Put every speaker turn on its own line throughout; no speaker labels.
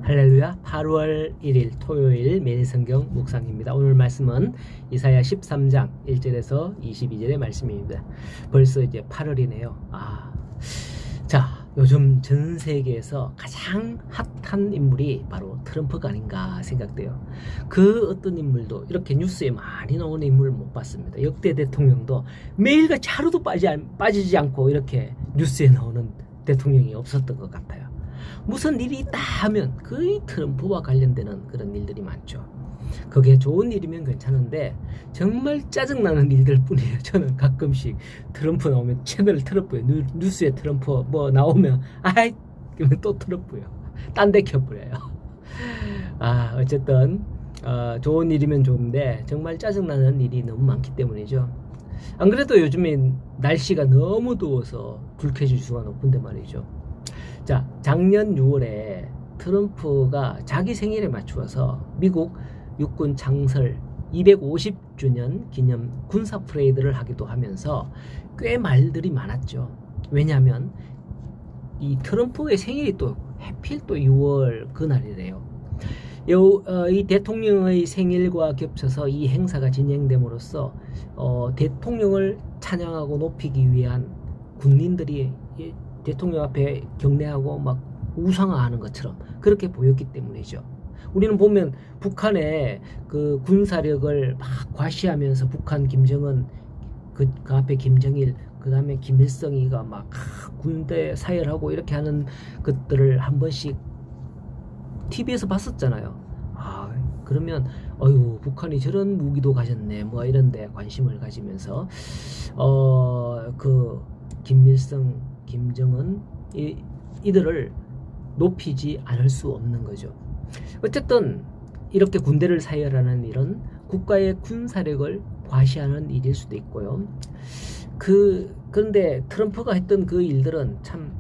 할렐루야. 8월 1일 토요일 매일 성경 묵상입니다. 오늘 말씀은 이사야 13장 1절에서 22절의 말씀입니다. 벌써 이제 8월이네요. 자, 요즘 전 세계에서 가장 핫한 인물이 바로 트럼프가 아닌가 생각돼요. 그 어떤 인물도 이렇게 뉴스에 많이 나오는 인물을 못 봤습니다. 역대 대통령도 매일같이 하루도 빠지지 않고 이렇게 뉴스에 나오는 대통령이 없었던 것 같아요. 무슨 일이 있다 하면 거의 트럼프와 관련되는 그런 일들이 많죠. 그게 좋은 일이면 괜찮은데 정말 짜증나는 일들 뿐이에요. 저는 가끔씩 트럼프 나오면 채널을 틀어버려요. 뉴스에 트럼프 뭐 나오면 그러면 또 틀어버려요. 딴 데 켜버려요. 어쨌든 좋은 일이면 좋은데 정말 짜증나는 일이 너무 많기 때문이죠. 안 그래도 요즘에 날씨가 너무 더워서 불쾌지 수가 높은데 말이죠. 자, 작년 6월에 트럼프가 자기 생일에 맞추어서 미국 육군 창설 250주년 기념 군사 퍼레이드를 하기도 하면서 꽤 말들이 많았죠. 왜냐하면 이 트럼프의 생일이 또 하필 또 6월 그날이래요. 이 대통령의 생일과 겹쳐서 이 행사가 진행됨으로써 대통령을 찬양하고 높이기 위한 군인들이 대통령 앞에 경례하고 막 우상화하는 것처럼 그렇게 보였기 때문이죠. 우리는 보면 북한의 그 군사력을 막 과시하면서 북한 김정은 그 앞에 김정일 그 다음에 김일성이가 막 군대 사열하고 이렇게 하는 것들을 한 번씩 TV에서 봤었잖아요. 그러면 북한이 저런 무기도 가졌네 뭐 이런데 관심을 가지면서 그 김일성 김정은 이들을 높이지 않을 수 없는 거죠. 어쨌든 이렇게 군대를 사열하는 일은 국가의 군사력을 과시하는 일일 수도 있고요. 그런데 트럼프가 했던 그 일들은 참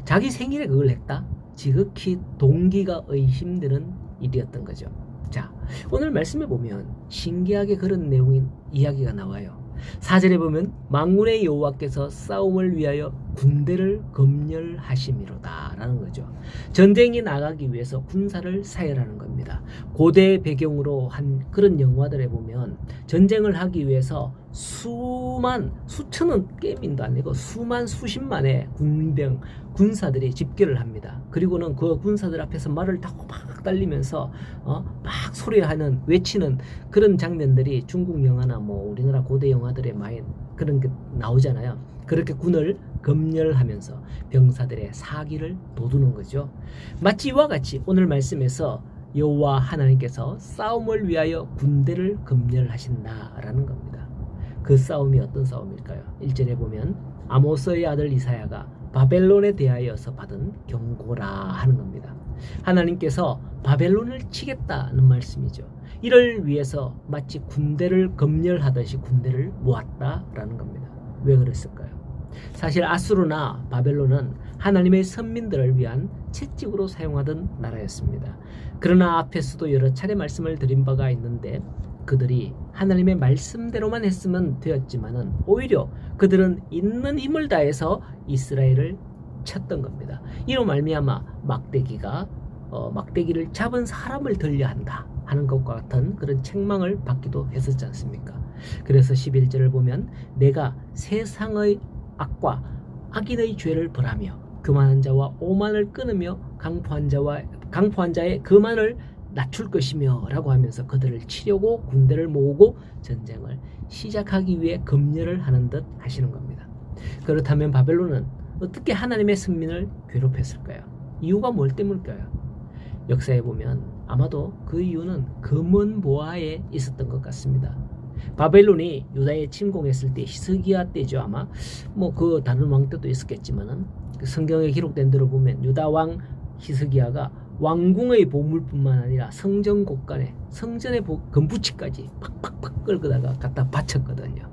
자기 생일에 그걸 했다? 지극히 동기가 의심되는 일이었던 거죠. 자, 오늘 말씀에 보면 신기하게 그런 내용인 이야기가 나와요. 4절에 보면 만군의 여호와께서 싸움을 위하여 군대를 검열하심이로다 라는 거죠. 전쟁이 나가기 위해서 군사를 사열하는 겁니다. 고대 배경으로 한 그런 영화들에 보면 전쟁을 하기 위해서 수천은 게임도 아니고 수십만의 군사들이 집결을 합니다. 그리고는 그 군사들 앞에서 말을 타고 막 달리면서 막 소리하는 외치는 그런 장면들이 중국 영화나 뭐 우리나라 고대 영화들에 많이 그런 게 나오잖아요. 그렇게 군을 검열하면서 병사들의 사기를 돋우는 거죠. 마치 이와 같이 오늘 말씀에서 여호와 하나님께서 싸움을 위하여 군대를 검열하신다라는 겁니다. 그 싸움이 어떤 싸움일까요? 1절에 보면 아모스의 아들 이사야가 바벨론에 대하여서 받은 경고라 하는 겁니다. 하나님께서 바벨론을 치겠다는 말씀이죠. 이를 위해서 마치 군대를 검열하듯이 군대를 모았다라는 겁니다. 왜 그랬을까요? 사실 아수르나 바벨론은 하나님의 선민들을 위한 채찍으로 사용하던 나라였습니다. 그러나 앞에서도 여러 차례 말씀을 드린 바가 있는데 그들이 하나님의 말씀대로만 했으면 되었지만은 오히려 그들은 있는 힘을 다해서 이스라엘을 쳤던 겁니다. 이로 말미암아 막대기를 잡은 사람을 들려 한다 하는 것과 같은 그런 책망을 받기도 했었지 않습니까? 그래서 11절을 보면 내가 세상의 악과 악인의 죄를 벌하며 교만한 자와 오만을 끊으며 강포한 자의 거만을 낮출 것이며 라고 하면서 그들을 치려고 군대를 모으고 전쟁을 시작하기 위해 검열을 하는 듯 하시는 겁니다. 그렇다면 바벨론은 어떻게 하나님의 선민을 괴롭혔을까요? 이유가 뭘 때문일까요? 역사에 보면 아마도 그 이유는 검은 보화에 있었던 것 같습니다. 바벨론이 유다에 침공했을 때 히스기야 때죠. 아마 뭐 그 다른 왕 때도 있었겠지만은 그 성경에 기록된 대로 보면 유다 왕 히스기야가 왕궁의 보물뿐만 아니라 성전 곳간에 성전의 금부치까지 팍팍팍 끌고다가 갖다 바쳤거든요.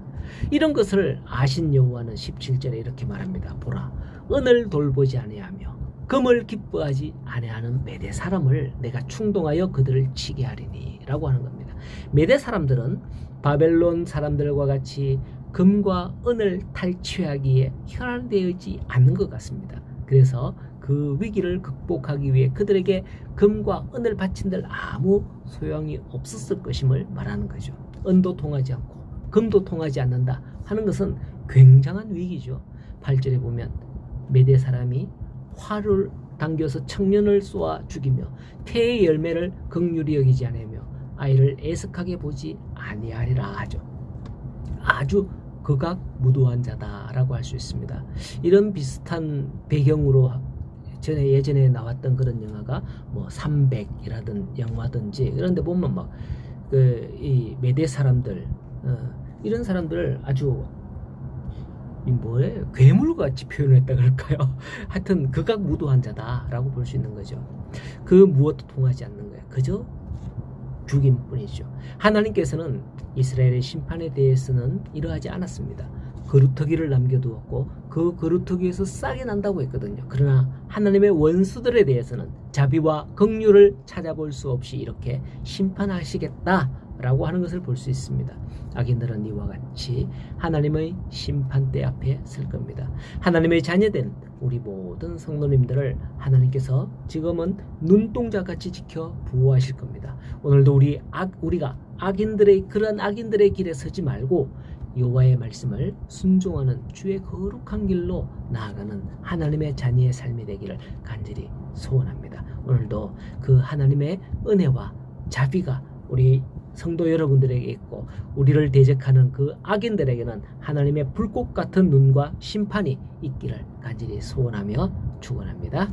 이런 것을 아신 여호와는 17절에 이렇게 말합니다. 보라, 은을 돌보지 아니하며 금을 기뻐하지 아니하는 메대 사람을 내가 충동하여 그들을 치게 하리니 라고 하는 겁니다. 메대 사람들은 바벨론 사람들과 같이 금과 은을 탈취하기에 혈안되지 않는 것 같습니다. 그래서 그 그 위기를 극복하기 위해 그들에게 금과 은을 바친들 아무 소용이 없었을 것임을 말하는 거죠. 은도 통하지 않고 금도 통하지 않는다 하는 것은 굉장한 위기죠. 8절에 보면 메대 사람이 활을 당겨서 청년을 쏘아 죽이며 태의 열매를 긍휼히 여기지 않으며 아이를 애석하게 보지 아니하리라 하죠. 아주 극악무도한 자다라고 할 수 있습니다. 이런 비슷한 배경으로 예전에 나왔던 그런 영화가 뭐 300이라든 영화든지 그런데 보면 막 이 메대 사람들 이런 사람들 아주 뭐예요? 괴물같이 표현했다 그럴까요? 하여튼 극악무도한 자다라고 볼 수 있는 거죠. 그 무엇도 통하지 않는 거예요. 그저 죽임뿐이죠. 하나님께서는 이스라엘의 심판에 대해서는 이러하지 않았습니다. 거루터기를 남겨두었고 그 거루터기에서 싹이 난다고 했거든요. 그러나 하나님의 원수들에 대해서는 자비와 긍휼을 찾아볼 수 없이 이렇게 심판하시겠다라고 하는 것을 볼 수 있습니다. 악인들은 이와 같이 하나님의 심판대 앞에 설 겁니다. 하나님의 자녀된 우리 모든 성도님들을 하나님께서 지금은 눈동자같이 지켜 보호하실 겁니다. 오늘도 우리가 그런 악인들의 길에 서지 말고 여호와의 말씀을 순종하는 주의 거룩한 길로 나아가는 하나님의 자녀의 삶이 되기를 간절히 소원합니다. 오늘도 그 하나님의 은혜와 자비가 우리 성도 여러분들에게 있고 우리를 대적하는 그 악인들에게는 하나님의 불꽃 같은 눈과 심판이 있기를 간절히 소원하며 축원합니다.